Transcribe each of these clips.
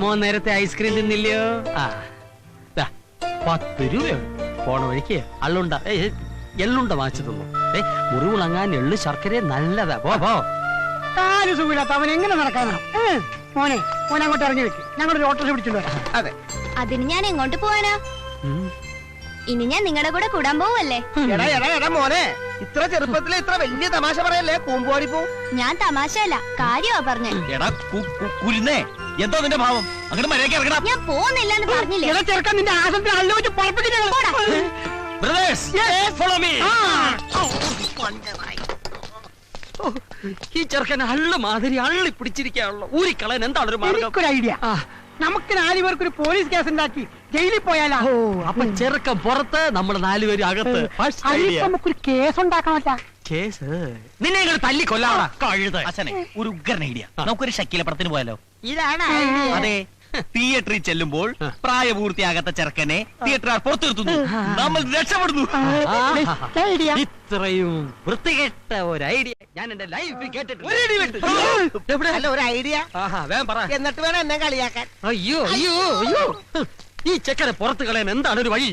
മോൻ നേരത്തെ ഐസ്ക്രീം തിന്നില്ലയോ? 10 രൂപയുണ്ട്. പോണ വഴിക്ക് എള്ളുണ്ട വാങ്ങിച്ചു തന്നു. മുറിവുണങ്ങാൻ എള്ളു ശർക്കര നല്ലതാ. പോ. കാല് സുഖമില്ലാത്ത അവൻ എങ്ങനെ നടക്കാനാ? മോനെ അങ്ങോട്ട് ഇറങ്ങി വെക്ക്, ഞങ്ങളൊരു ഓട്ടോറിക്ഷ പിടിച്ചോണ്ട് വരാം. അതെ. അതിന് ഞാൻ എങ്ങോട്ട് പോവാനാ? ഇനി ഞാൻ നിങ്ങളുടെ കൂടെ കൂടാൻ പോവല്ലേ? എടാ മോനെ, ഇത്ര ചെറുപ്പത്തില് ഇത്ര വലിയ തമാശ പറയല്ലേ. കൂമ്പോടി പോ. ഞാൻ തമാശയല്ല, കാര്യമാ പറഞ്ഞേ. എന്തോ നിന്റെ ഭാവം? അങ്ങനെ മര്യാദയ്ക്ക് ഇറങ്ങണം. ഞാൻ പോകുന്നില്ലെന്ന് പറഞ്ഞില്ലേ? ചെറുക്കാൻ നിന്റെ ആശുപത്രി അല്ലോച്ച് ഈ ചെറുക്കൻ അള്ളു മാതിരി അള്ളി പിടിച്ചിരിക്കാനുള്ള ഊരിക്കളയാൻ എന്താണ് ഒരു മാർഗം? ഐഡിയ. നമുക്ക് 4 പേർക്ക് ഒരു പോലീസ് കേസ് ഉണ്ടാക്കി ജയിലിൽ പോയാലോ? അപ്പൊ ചെറുക്കൻ പുറത്ത്, നമ്മൾ 4 പേര് അകത്ത്. നമുക്കൊരു കേസ് ഉണ്ടാക്കാമല്ല. കേസ് നിന്നെ ഇങ്ങനെ തല്ലി കൊല്ലാടാ കഴുത. അച്ഛനെ ഒരു ഉഗ്രൻ ഐഡിയ. നമുക്കൊരു ഷക്കീല പടത്തിന് പോയാലോ? ഇതാണ് അതെ. തിയേറ്ററിൽ ചെല്ലുമ്പോൾ പ്രായപൂർത്തിയാകാത്ത ചെറുക്കനെ തിയേറ്റർ പുറത്തു നിർത്തുന്നു, നമ്മൾ രക്ഷപ്പെടുന്നു. ഇത്രയും വൃത്തികെട്ട ഒരു ഐഡിയ ഞാൻ എന്റെ ലൈഫിൽ കേട്ടിട്ടില്ല. ഒരു ഐഡിയ വേഗം പറ, എന്നിട്ട് വേണം എന്നെ കളിയാക്കാൻ. അയ്യോ ഈ ചെക്കനെ പുറത്ത് കളയാൻ എന്താണ് ഒരു വഴി?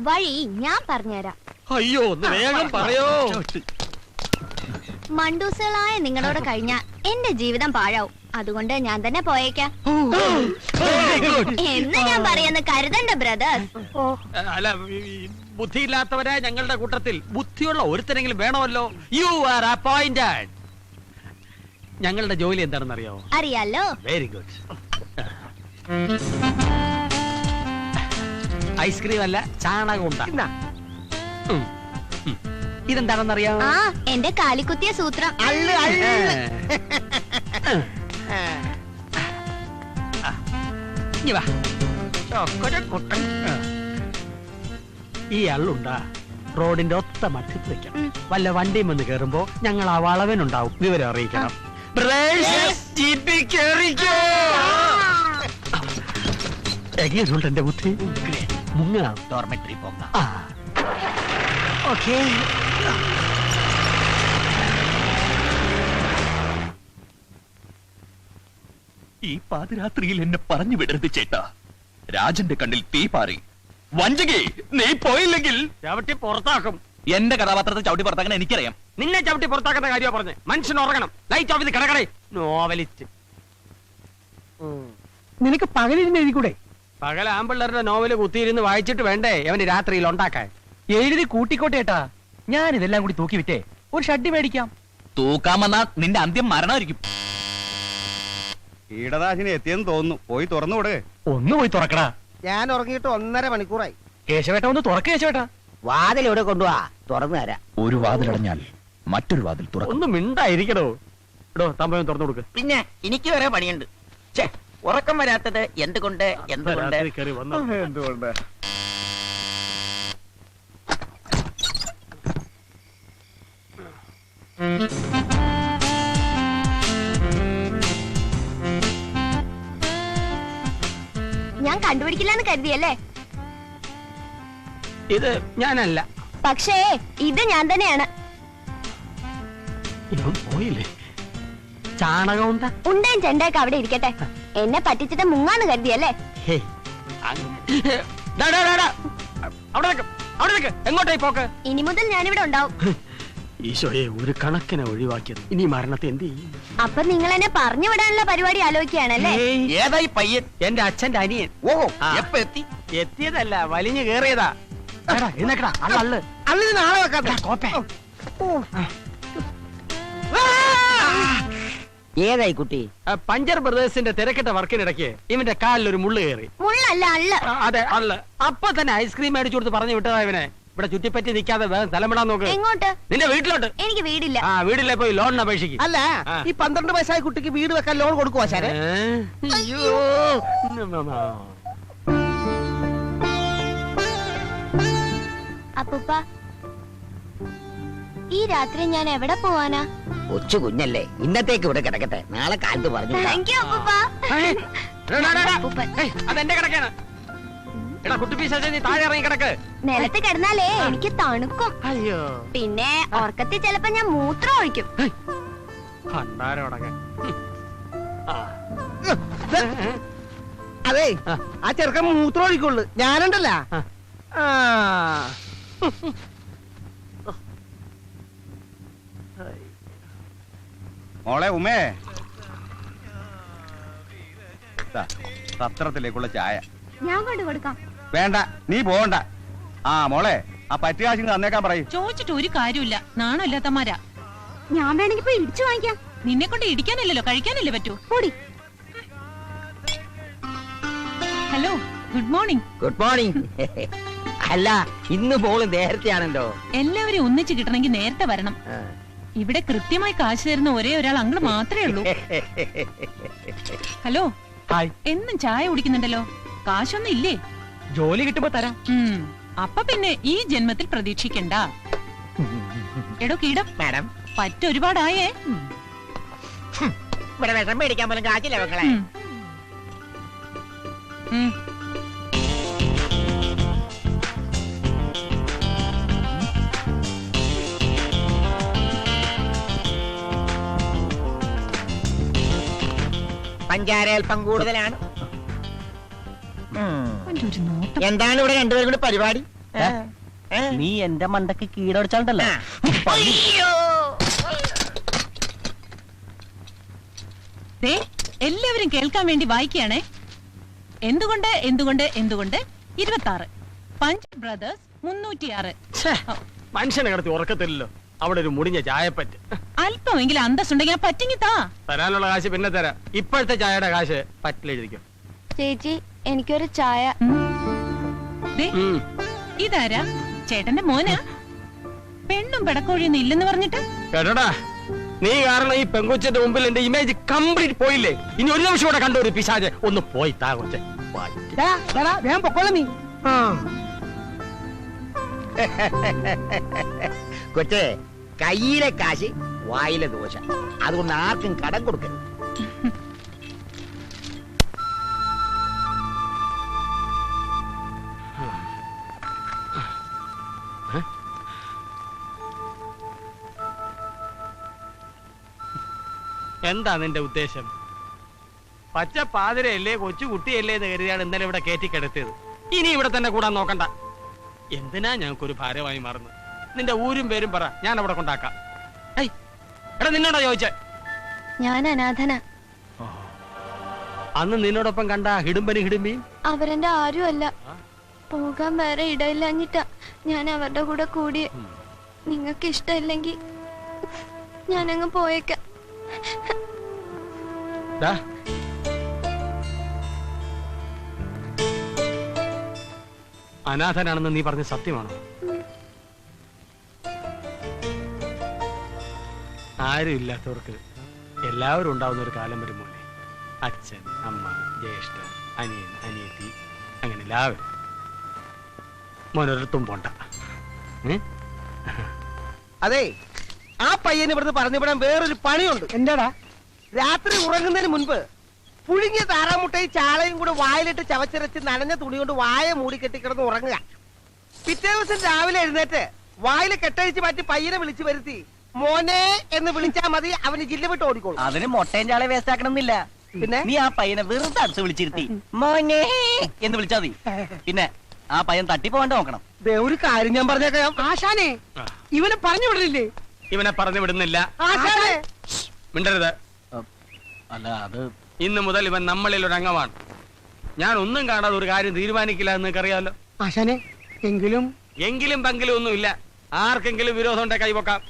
വഴി ഞാൻ പറഞ്ഞുതരാം. അയ്യോ ഒന്ന് വേഗം പറയോ. മണ്ടൂസുകളായ നിങ്ങളോട് കഴിഞ്ഞാൽ എന്റെ ജീവിതം പാഴാവും. അതുകൊണ്ട് ഞാൻ തന്നെ പോയേക്കാം എന്ന് ഞാൻ പറയുന്ന കരുതണ്ട ബ്രദേഴ്സ്. അല്ല, ബുദ്ധിയില്ലാത്തവരെ ഞങ്ങളുടെ കൂട്ടത്തിൽ ബുദ്ധിയുള്ള ഒരുത്തരെങ്കിലും വേണമല്ലോ. You are appointed. ഞങ്ങളുടെ ജോലി എന്താണെന്ന് അറിയാമോ? അറിയാലോ. Very good. ഐസ്ക്രീം അല്ല, ചാണകം ഉണ്ടാ. ഇതെന്താണെന്നറിയാമോ? ആ, എന്റെ കാലിക്കുത്തിയ സൂത്രം. ഈ അള്ളുണ്ടാ റോഡിന്റെ ഒത്ത മധ്യത്ത് വെക്കണം. വല്ല വണ്ടിയും വന്ന് കേറുമ്പോ ഞങ്ങൾ ആ വളവനുണ്ടാവും, വിവരം അറിയിക്കണം. എങ്ങനെയുണ്ട് എന്റെ ബുദ്ധി? മുങ്ങാം. ഡോർമെട്രി പോകാം. ഓക്കേ. ഈ പാതിരാത്രിയിൽ എന്നെ പറഞ്ഞു വിടരുത് ചേട്ടാ. രാജന്റെ കണ്ണിൽ തീ പാറി. വഞ്ചകി, നീ പോയില്ലെങ്കിൽ ചവിട്ടി പുറത്താക്കും. എന്റെ കഥാപാത്രത്തെ ചവിട്ടി പുറത്താക്കാൻ എനിക്കറിയാം. നിന്നെ ചവിട്ടി പുറത്താക്കുന്ന കാര്യമാ പറഞ്ഞേ. മനുഷ്യൻ ഉറങ്ങണം. ലൈറ്റ് ഓഫ് ചെയ്ത് കിടക്കണേ. നോവലിസ്റ്റ്. നിനക്ക് പകലിരുന്ന് എഴുതിക്കൂടെ? പകൽ ആമ്പിള്ളേരുടെ നോവല് കുത്തിയിരുന്ന് വായിച്ചിട്ട് വേണ്ടേ അവന് രാത്രിയിൽ ഉണ്ടാക്കാൻ? എഴുതി കൂട്ടിക്കോട്ടെ ഏട്ടാ. ഞാൻ ഇതെല്ലാം കൂടി തൂക്കി വിറ്റേ ഒരു ഷഡ്ഡി മേടിക്കാം. തൂക്കാമെന്നാ നിന്റെ അന്ത്യം മരണമായിരിക്കും. കീടനാശിനി എത്തിയെന്ന് തോന്നുന്നു. പോയി തുറന്നുകൂടെ. ഒന്ന് പോയി തുറക്കടാ. ഞാൻ ഉറങ്ങിയിട്ട് 1.5 മണിക്കൂറായി. കേശവേട്ട ഒന്ന് തുറക്ക. കേശവേട്ട വാതിൽ ഇവിടെ കൊണ്ടുപോവാ, തുറന്നു തരാം. ഒരു വാതിലടഞ്ഞാൽ മറ്റൊരു വാതിൽ തുറക്കും. ഒന്നും മിണ്ടായിരിക്കണോ? ഇടോ തമ്പയം തുറന്നു കൊടുക്ക്. പിന്നെ എനിക്ക് വരെ പണിയുണ്ട്. ഉറക്കം വരാത്തത് എന്തുകൊണ്ട്? എന്തുകൊണ്ട്? ഞാൻ കണ്ടുപിടിക്കില്ലെന്ന് കരുതിയല്ലേ? ഇത് ഞാനല്ല. പക്ഷേ ഇത് ഞാൻ തന്നെയാണ്. ഇവൻ പോയില്ലേ? ചാണകം ഉണ്ടാ ഉണ്ടേം ചെണ്ടയൊക്കെ അവിടെ ഇരിക്കട്ടെ. എന്നെ പറ്റിച്ചിട്ട് മുങ്ങാന്ന് കരുതിയല്ലേ? എങ്ങോട്ടായി പോക്ക്? ഇനി മുതൽ ഞാനിവിടെ ഉണ്ടാവും. ഈശോയെ, ഒരു കണക്കിനെ ഒഴിവാക്കിയത്. ഇനി മരണത്തെ എന്ത് ചെയ്യും? അപ്പൊ നിങ്ങൾ എന്നെ പറഞ്ഞു വിടാനുള്ള പരിപാടി ആലോചിക്കുകയാണല്ലേ? ഏതായി പയ്യൻ? എന്റെ അച്ഛന്റെ അനിയൻ. ഓഹോ, എപ്പ എത്തി? എത്തിയതല്ല, വലിഞ്ഞു കേറിയതാ. അള്ളിന് നാളെ വെക്കാത്ത ഏതായി കുട്ടി? പഞ്ചർ ബ്രദേഴ്സിന്റെ തിരക്കിട്ട വർക്കിനിടയ്ക്ക് ഇവന്റെ കാലിൽ ഒരു മുള്ളു കയറി. മുള്ളല്ല, അള്ള്. അതെ, അള്ള്. അപ്പൊ തന്നെ ഐസ്ക്രീം മേടിച്ചു കൊടുത്ത് പറഞ്ഞു വിട്ടതാ ഇവനെ. ഇവിടെ ചുറ്റിപ്പറ്റി നിൽക്കാതെ വേഗം സ്ഥലം വിടാൻ നോക്ക്. എങ്ങോട്ട്? നിന്റെ വീട്ടിലോട്ട്. എനിക്ക് വീടില്ല. വീടില്ലേ പോയി ലോണിന് അപേക്ഷിക്കും. അല്ല, ഈ 12 വയസ്സായ കുട്ടിക്ക് വീട് വെക്കാൻ ലോൺ കൊടുക്കുവാ സാറേ? അയ്യോ, അപ്പൂപ്പ, ഈ രാത്രി ഞാൻ എവിടെ പോവാനാ? കൊച്ചു കുഞ്ഞല്ലേ, ഇന്നത്തേക്ക് ഇവിടെ കിടക്കട്ടെ, നാളെ കാലത്ത് പറഞ്ഞു. താങ്ക് യു അപ്പൂപ്പ. അതെന്റെ കിടക്കാണ്. എടാ കുട്ടിപ്പീശാചേ, നീ താഴെ ഇറങ്ങി കിടക്ക്. നിലത്ത് കിടന്നാലേ എനിക്ക് തണുക്കും. അയ്യോ, പിന്നെ ഉറക്കത്തിൽ ചിലപ്പോ ഞാൻ മൂത്രം ഒഴിക്കും. അതെ ആ. ആ ചെറുക്കൻ മൂത്രം ഒഴിക്കുള്ളു ഞാനുണ്ടല്ല ആ. ആ. മോളെ ഉമേ ദാ, സത്രത്തിലേക്കുള്ള ചായ ഞാൻ കൊണ്ട് കൊടുക്കാം. വേണ്ട, നീ പോകണ്ട. ആ മോളെ, ആ പറ്റുകാശിന് തന്നേക്കാൻ പറയും. ചോദിച്ചിട്ട് ഒരു കാര്യമില്ല, നാണമില്ലാത്തമാരാ. ഞാൻ വേണമെങ്കിൽ പോയി ഇടിച്ചു വാങ്ങിക്കാം. നിന്നെ കൊണ്ട് ഇടിക്കാനല്ലല്ലോ, കഴിക്കാനല്ലേ പറ്റൂ. കൂടി. Hello, good morning. Good morning. അല്ല, ഇന്ന് പോള് നേരത്തെയാണല്ലോ. എല്ലാവരും ഒന്നിച്ച് കിട്ടണമെങ്കിൽ നേരത്തെ വരണം. ഇവിടെ കൃത്യമായി കാശ് തരുന്ന ഒരേ ഒരാൾ അങ്കിൾ മാത്രമേ ഉള്ളൂ. Hello, hi. എന്നും ചായ കുടിക്കുന്നുണ്ടല്ലോ, കാശൊന്നും ഇല്ലേ? ജോലി കിട്ടുമ്പോ തരാം. അപ്പൊ പിന്നെ ഈ ജന്മത്തിൽ പ്രതീക്ഷിക്കണ്ട. എടോ കീടം, മാഡം, പറ്റൊരുപാടായേ. ഇവിടെ വിഷം മേടിക്കാൻ പോലും കാശില്ല മക്കളെ. പഞ്ചാര അല്പം കൂടുതലാണ്. ഒരു നോട്ടം. എന്താണ് ഇവിടെ രണ്ടുപേരും കൂടി പരിപാടി? നീ എന്റെ മണ്ടക്ക് കീടടിച്ചാണ്ടല്ലോ. ദേ, എല്ലാവരും കേൾക്കാൻ വേണ്ടി വായിക്കുകയാണേ. എന്തുകൊണ്ട് എന്തുകൊണ്ട് എന്തുകൊണ്ട് 26 പഞ്ച് ബ്രദേഴ്സ് 306. മനുഷ്യനെ കിടത്തി ഉറക്കത്തില്ലല്ലോ. അവിടെ ഒരു മുടിഞ്ഞ ചായപ്പറ്റ്. അല്പമെങ്കിലും അന്തസ്സുണ്ടെങ്കിൽ ആ പറ്റിങ്ങി താ. തരാനുള്ള കാശ് പിന്നെ തരാം. ഇപ്പോഴത്തെ ചായയുടെ കാശ് പറ്റിലെഴുതിക്കും. ചേച്ചി എനിക്കൊരു ചായ. ദേ, ഇതാരാ? ചേട്ടന്റെ മോനാ? പെണ്ണും പെടക്കോഴിയൊന്നും ഇല്ലെന്ന് പറഞ്ഞിട്ട്. കേട്ടോടാ, നീ കാരണം ഈ പെങ്കൊച്ചിന്റെ മുമ്പിൽ എന്റെ ഇമേജ് കംപ്ലീറ്റ് പോയില്ലേ? ഇനി ഒരു നിമിഷം കൂടെ കണ്ട ഒരു പിശാച് ഒന്ന് പോയി താ കൊച്ചെ. വേഗം പൊക്കോളാം നീ. കൊച്ചേ, കയ്യിലെ കാശ് വായിലെ ദോശ. അതുകൊണ്ട് ആർക്കും കടം കൊടുക്കരുത്. എന്താ നിന്റെ ഉദ്ദേശം? പച്ച പാതിരയല്ലേ, കൊച്ചു കുട്ടിയല്ലേ എന്ന് കരുതിയാണ് ഇന്നലെ ഇവിടെ കയറ്റിക്കിടത്തിയത്. ഇനി ഇവിടെ തന്നെ കൂടാൻ നോക്കണ്ട. എന്തിനാ ഞങ്ങൾക്കൊരു ഭാരമായി മാറുന്നത്? നിന്റെ ഊരും പേരും പറ, ഞാൻ അവിടെ കൊണ്ടാക്കാം. എടാ, നിന്നോടാ ചോദിച്ചേ? ഞാൻ അനാഥന. അന്ന് നിന്നോടൊപ്പം കണ്ട ഹിടുമ്പനി ഹിടുമ്പിയും അവരെന്റെ ആരും അല്ല. പോകാൻ വേറെ ഇടയില്ലഞ്ഞിട്ടാ ഞാൻ അവരുടെ കൂടെ കൂടിയേ. നിങ്ങൾക്ക് ഇഷ്ടമില്ലെങ്കിൽ ഞാനങ്ങ് പോയേക്കാം. അനാഥനാണെന്ന് നീ പറഞ്ഞ സത്യമാണോ? ആരും ഇല്ലാത്തവർക്ക് എല്ലാവരും ഉണ്ടാവുന്ന ഒരു കാലം വരുമോനെ. അച്ഛൻ, അമ്മ, ജ്യേഷ്ഠൻ, അനിയൻ, അനിയത്തി, അങ്ങനെ എല്ലാവരും. മോനൊരിടത്തും പോണ്ട. അതെ, ആ പയ്യന് ഇവിടുന്ന് പറഞ്ഞുവിടാൻ വേറൊരു പണിയുണ്ട്. എന്താടാ? രാത്രി ഉറങ്ങുന്നതിന് മുൻപ് പുഴുങ്ങിയ താറാമുട്ടയും ചാളയും കൂടെ വായിലിട്ട് ചവച്ചിരച്ച് നനഞ്ഞ തുണി കൊണ്ട് വായ മൂടി കെട്ടിക്കിടന്ന് ഉറങ്ങുക. പിറ്റേ ദിവസം രാവിലെ എഴുന്നേറ്റ് വായിൽ കെട്ടഴിച്ച് മാറ്റി പയ്യനെ വിളിച്ചു വരുത്തി മോനെ എന്ന് വിളിച്ചാൽ മതി, അവന് ജില്ല വിട്ട് ഓടിക്കോളും. അതിന് മുട്ടയും ചാളെ വേസ്റ്റ് ആക്കണമെന്നില്ല. പിന്നെ നീ ആ പയ്യനെ വെറുതെ അടിച്ച് വിളിച്ചിരുത്തി മോനെ എന്ന് വിളിച്ചാ മതി. പിന്നെ ആ പയ്യൻ തട്ടിപ്പോവാണ്ട് നോക്കണം. ഒരു കാര്യം ഞാൻ പറഞ്ഞേക്കാം. ആശാനെ, ഇവനെ പറഞ്ഞു വിടലില്ലേ? ഇവനെ പറഞ്ഞു വിടുന്നില്ല. ആശാനെ, മിണ്ടരുത്. അല്ല, അത് ഇന്ന് മുതൽ ഇവൻ നമ്മളിൽ ഒരു അംഗമാണ്. ഞാൻ ഒന്നും കാണാതെ ഒരു കാര്യം തീരുമാനിക്കില്ല എന്ന് അറിയാമല്ലോ. ആശാനെ, എങ്കിലും പങ്കിലും ഒന്നുമില്ല. ആർക്കെങ്കിലും വിരോധം ഉണ്ടെ കൈവക്കാം.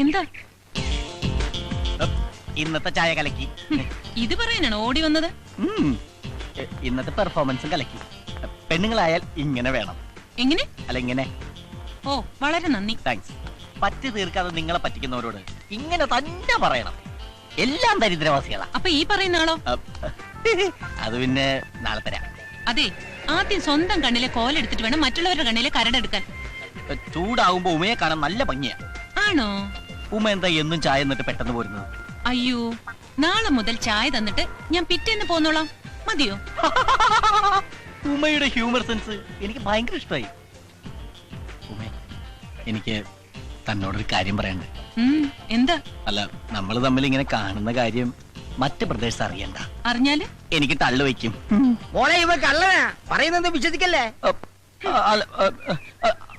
എന്താ ഇന്നത്തെ ചായ കലക്കി. ഇത് പറയാനാണ് ഓടി വന്നത്? ഇന്നത്തെ പെർഫോമൻസും കലക്കി. പെണ്ണുങ്ങളായാൽ ഇങ്ങനെ വേണം. എങ്ങനെ? അല്ല, ഇങ്ങനെ. ഓ, വളരെ നന്ദി. താങ്ക്സ്. പറ്റി തീർക്കാതെ നിങ്ങളെ പറ്റിക്കുന്നവരോട് ഇങ്ങനെ തന്നെ പറയണം. എല്ലാം ദരിദ്രവാസികളാ. അപ്പൊ ഈ പറയുന്ന ആളോ? അത് പിന്നെ നാളെ തരാം. അതെ, ആദ്യം സ്വന്തം കണ്ണിലെ കോലെടുത്തിട്ട് വേണം മറ്റുള്ളവരുടെ കണ്ണിലെ കരടെടുക്കാൻ. ചൂടാവുമ്പോ ഉമയെ കാണാൻ നല്ല ഭംഗിയാ. ആണോ? ഉമ എന്താ എന്നും ചായ എന്നിട്ട് പെട്ടെന്ന് പോരുന്നത്? അയ്യോ, നാളെ മുതൽ ചായ തന്നിട്ട് ഞാൻ പിറ്റേന്ന് പോന്നോളാം. മതിയോ? ഉമയുടെ ഹ്യൂമർ സെൻസ് എനിക്ക് ഭയങ്കര ഇഷ്ടമായി. ഉമേ, എനിക്ക് തന്നോടൊരു കാര്യം പറയാനുണ്ട്. എന്താ? അല്ല, നമ്മൾ തമ്മിൽ ഇങ്ങനെ കാണുന്ന കാര്യം മറ്റ് പ്രദേശത്ത് അറിയണ്ട. അറിഞ്ഞാല് എനിക്ക് തള്ളു വയ്ക്കും. മോളെ ഇവ കള്ളനാ, പറയുന്നത് വിശ്വസിക്കല്ലേ.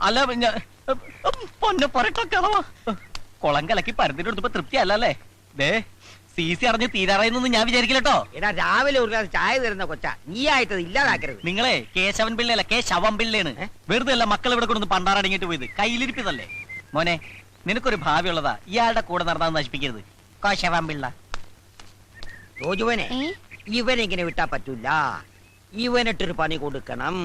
അല്ല പൊന്നെ പറയട്ട കുളം കലക്കി പരത്തിനെടുത്തപ്പോ തൃപ്തി അല്ലല്ലേ? ദേ CC അറിഞ്ഞ് തീരാറായെന്നൊന്നും ഞാൻ വിചാരിക്കില്ലട്ടോ. എടാ, രാവിലെ ഒരു ഗ്ലാസ് ചായ തരുന്ന കൊച്ചാ, നീ ആയിട്ട് ഇല്ലാതാക്കരുത്. നിങ്ങളെ കേശവൻ പിള്ളയല്ല, ശവം പിള്ളയാണ്. വെറുതെ അല്ല മക്കൾ ഇവിടെ കൊണ്ടു പണ്ടാറടങ്ങിട്ട് പോയത്, കയ്യിലിരിപ്പിതല്ലേ. മോനെ, നിനക്കൊരു ഭാവി ഉള്ളതാ, ഇയാളുടെ കൂടെ നടന്നാന്ന് നശിപ്പിക്കരുത്. കോശവൻ പിള്ള. ജോജുവനെ ഇവനെങ്ങനെ വിട്ടാ പറ്റൂല, ഇവനിട്ടൊരു പണി കൊടുക്കണം.